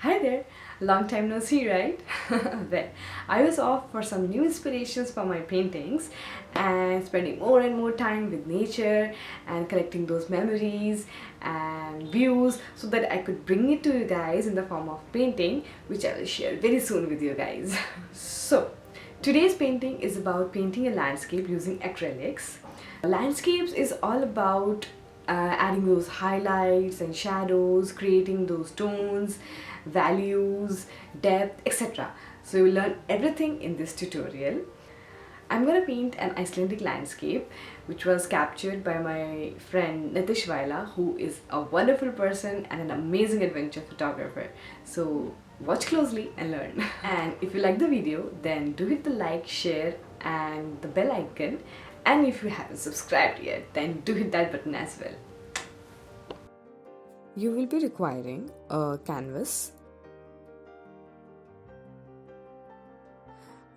Hi there, long time no see, right? Well, I was off for some new inspirations for my paintings and spending more and more time with nature and collecting those memories and views so that I could bring it to you guys in the form of painting, which I will share very soon with you guys. So, today's painting is about painting a landscape using acrylics. Landscapes is all about adding those highlights and shadows, creating those tones, values, depth, etc. So you will learn everything in this tutorial. I'm gonna paint an Icelandic landscape which was captured by my friend Nitish Waila, who is a wonderful person and an amazing adventure photographer. So watch closely and learn. And if you like the video, then do hit the like, share and the bell icon. And if you haven't subscribed yet, then do hit that button as well. You will be requiring a canvas,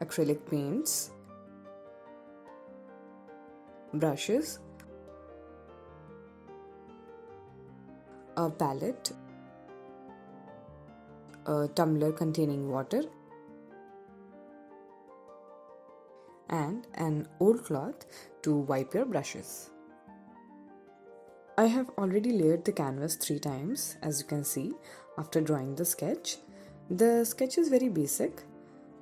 acrylic paints, brushes, a palette, a tumbler containing water, and an old cloth to wipe your brushes. I have already layered the canvas 3 times, as you can see, after drawing the sketch. The sketch is very basic.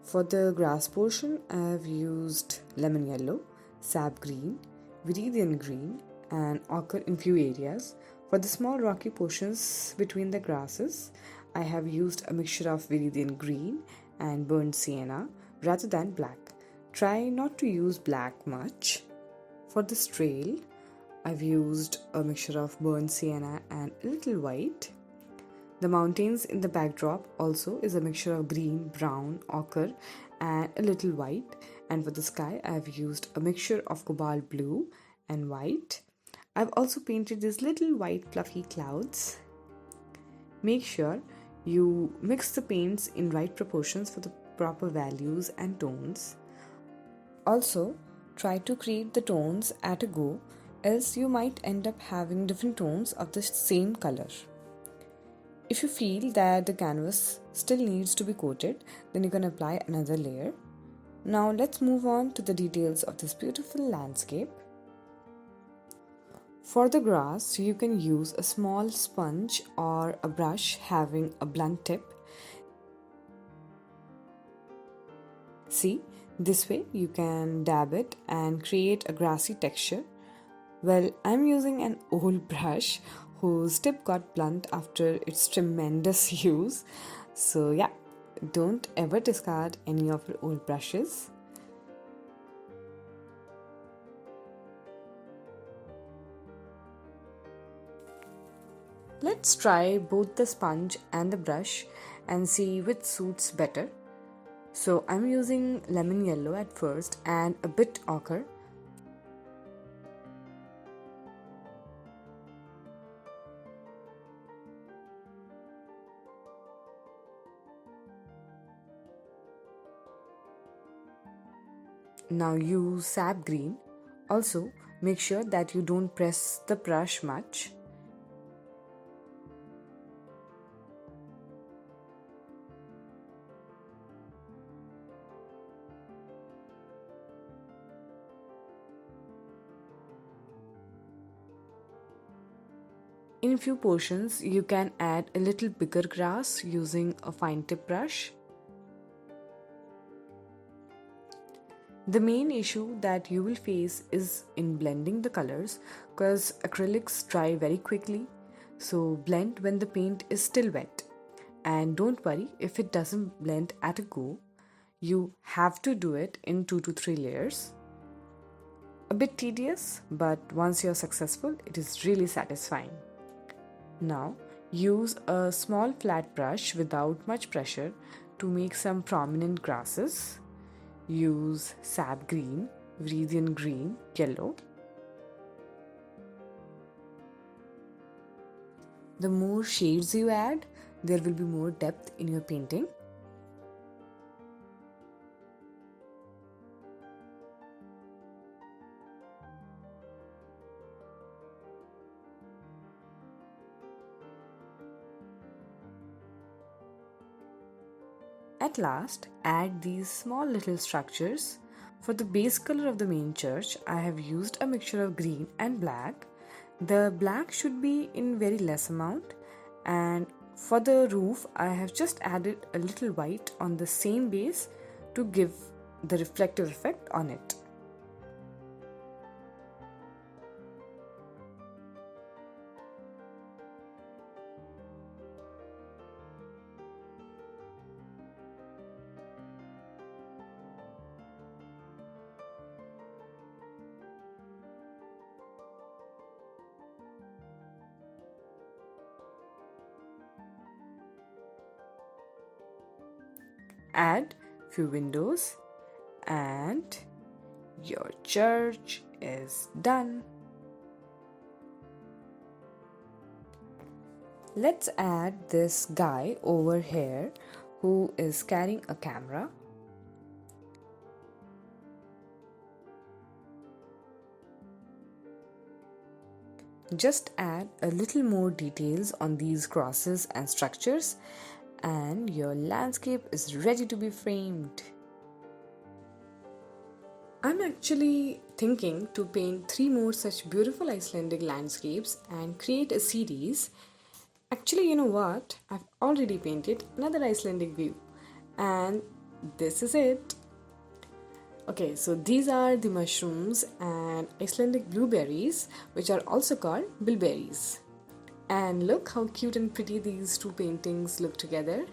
For the grass portion, I have used lemon yellow, sap green, viridian green, and ochre in few areas. For the small rocky portions between the grasses, I have used a mixture of viridian green and burnt sienna rather than black. Try not to use black much. For this trail, I've used a mixture of burnt sienna and a little white. The mountains in the backdrop also is a mixture of green, brown, ochre and a little white. And for the sky, I've used a mixture of cobalt blue and white. I've also painted these little white fluffy clouds. Make sure you mix the paints in right proportions for the proper values and tones. Also, try to create the tones at a go, else you might end up having different tones of the same color. If you feel that the canvas still needs to be coated, then you can apply another layer. Now let's move on to the details of this beautiful landscape. For the grass, you can use a small sponge or a brush having a blunt tip. See, this way you can dab it and create a grassy texture. Well, I'm using an old brush whose tip got blunt after its tremendous use. So yeah, don't ever discard any of your old brushes. Let's try both the sponge and the brush and see which suits better. So I'm using lemon yellow at first and a bit ochre. Now use sap green. Also, make sure that you don't press the brush much. In few portions, you can add a little bigger grass using a fine tip brush. The main issue that you will face is in blending the colors because acrylics dry very quickly. So blend when the paint is still wet. And don't worry if it doesn't blend at a go. You have to do it in 2 to 3 layers. A bit tedious, but once you're successful, it is really satisfying. Now, use a small flat brush without much pressure to make some prominent grasses. Use sap green, viridian green, yellow. The more shades you add, there will be more depth in your painting. At last, add these small little structures. For the base color of the main church, I have used a mixture of green and black. The black should be in very less amount, and for the roof, I have just added a little white on the same base to give the reflective effect on it. Add few windows and your church is done. Let's add this guy over here who is carrying a camera. Just add a little more details on these crosses and structures, and your landscape is ready to be framed. I'm actually thinking to paint 3 more such beautiful Icelandic landscapes and create a series. Actually, you know what? I've already painted another Icelandic view, and this is it. Okay, so these are the mushrooms and Icelandic blueberries, which are also called bilberries. And look how cute and pretty these two paintings look together.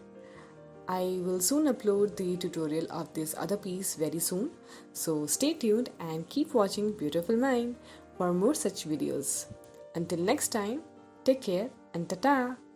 I will soon upload the tutorial of this other piece very soon. So stay tuned and keep watching Beautiful Mind for more such videos. Until next time, take care and ta-ta!